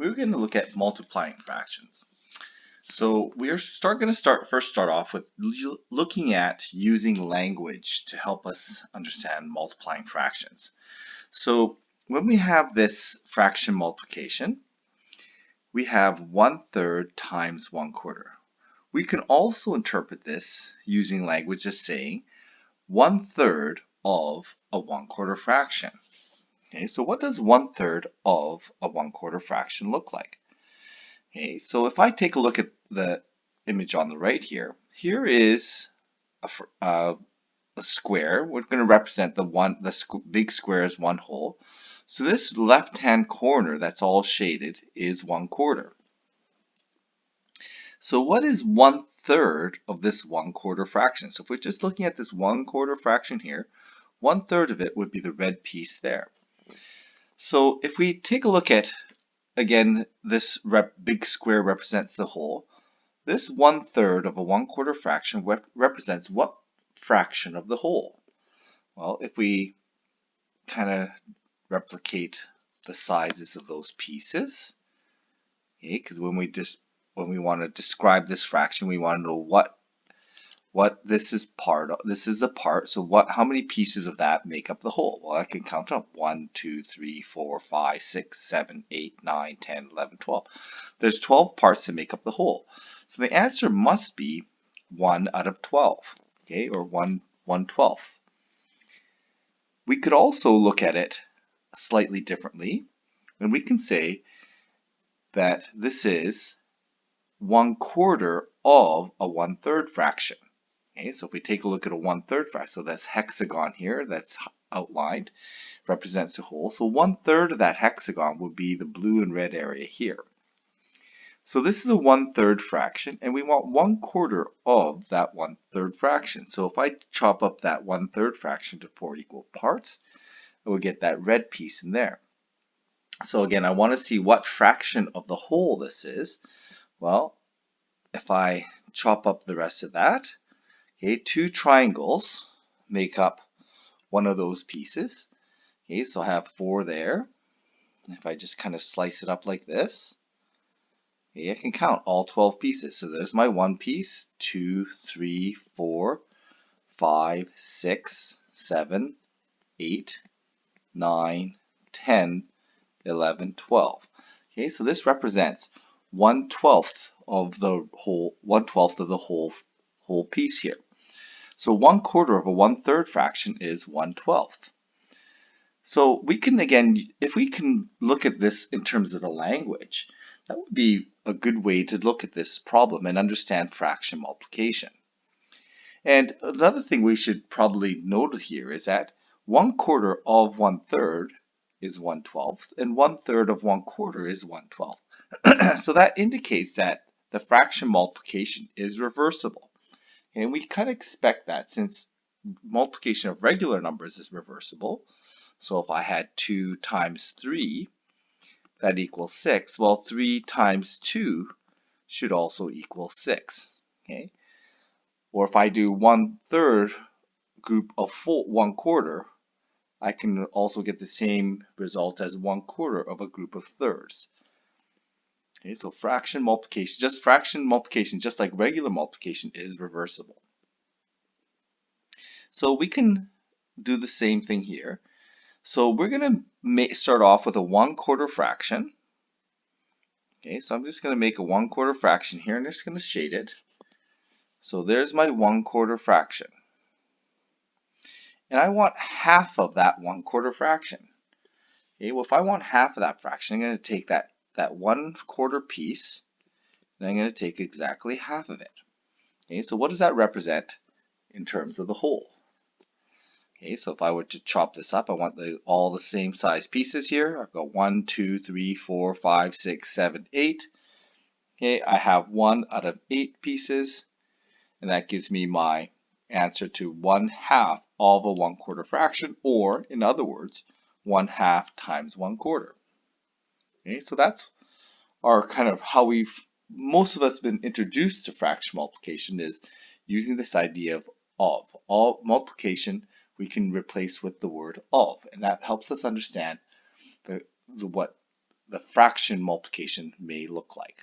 we're going to look at multiplying fractions. So we're going to first start off with looking at using language to help us understand multiplying fractions. So when we have this fraction multiplication, we have 1/3 times 1/4. We can also interpret this using language as saying 1/3 of a 1/4 fraction. Okay, so what does 1/3 of a 1/4 fraction look like? Okay, so if I take a look at the image on the right here, here is a square. We're going to represent the big square as one whole. So this left-hand corner that's all shaded is 1/4. So what is 1/3 of this 1/4 fraction? So if we're just looking at this 1/4 fraction here, 1/3 of it would be the red piece there. So if we take a look at, again, this big square represents the whole. This 1/3 of a 1/4 fraction represents what fraction of the whole? Well, if we kind of replicate the sizes of those pieces, okay, because when we want to describe this fraction, we want to know what this is part of. This is a part, so how many pieces of that make up the whole? Well, I can count up 1, 2, 3, 4, 5, 6, 7, 8, 9, 10, 11, 12. There's 12 parts that make up the whole. So the answer must be 1 out of 12, okay, or 1/12. We could also look at it slightly differently, and we can say that this is 1/4 of a 1/3 fraction. Okay, so if we take a look at a 1/3 fraction, so that's hexagon here, that's outlined, represents the whole. So 1/3 of that hexagon would be the blue and red area here. So this is a 1/3 fraction, and we want 1/4 of that 1/3 fraction. So if I chop up that 1/3 fraction to 4 equal parts, I will get that red piece in there. So again, I want to see what fraction of the whole this is. Well, if I chop up the rest of that, okay, 2 triangles make up one of those pieces. Okay, so I have 4 there. If I just kind of slice it up like this, okay, I can count all 12 pieces. So there's my 1 piece, 2, 3, 4, 5, 6, 7, 8, 9, 10, 11, 12. Okay, so this represents 1/12 of the whole piece here. So 1/4 of a 1/3 fraction is 1/12. So we can, again, if we can look at this in terms of the language, that would be a good way to look at this problem and understand fraction multiplication. And another thing we should probably note here is that 1/4 of 1/3 is 1/12, and 1/3 of 1/4 is 1/12. So that indicates that the fraction multiplication is reversible. And we kind of expect that since multiplication of regular numbers is reversible. So if I had 2 times 3, that equals 6. Well, 3 times 2 should also equal 6. Okay? Or if I do 1/3 group of 1/4, I can also get the same result as 1/4 of a group of thirds. Okay, so fraction multiplication, just like regular multiplication, is reversible. So we can do the same thing here. So we're going to start off with a 1/4 fraction. Okay, so I'm just going to make a 1/4 fraction here, and I'm just going to shade it. So there's my 1/4 fraction. And I want half of that 1/4 fraction. Okay, well, if I want half of that fraction, I'm going to take that 1/4 piece, and I'm going to take exactly half of it. Okay, so what does that represent in terms of the whole? Okay, so if I were to chop this up, I want all the same size pieces here. I've got 1, 2, 3, 4, 5, 6, 7, 8. Okay, I have 1 out of 8 pieces, and that gives me my answer to 1/2 of a 1/4 fraction, or in other words, 1/2 times 1/4. Okay, so that's our kind of how most of us been introduced to fraction multiplication, is using this idea of. All multiplication we can replace with the word of, and that helps us understand what the fraction multiplication may look like.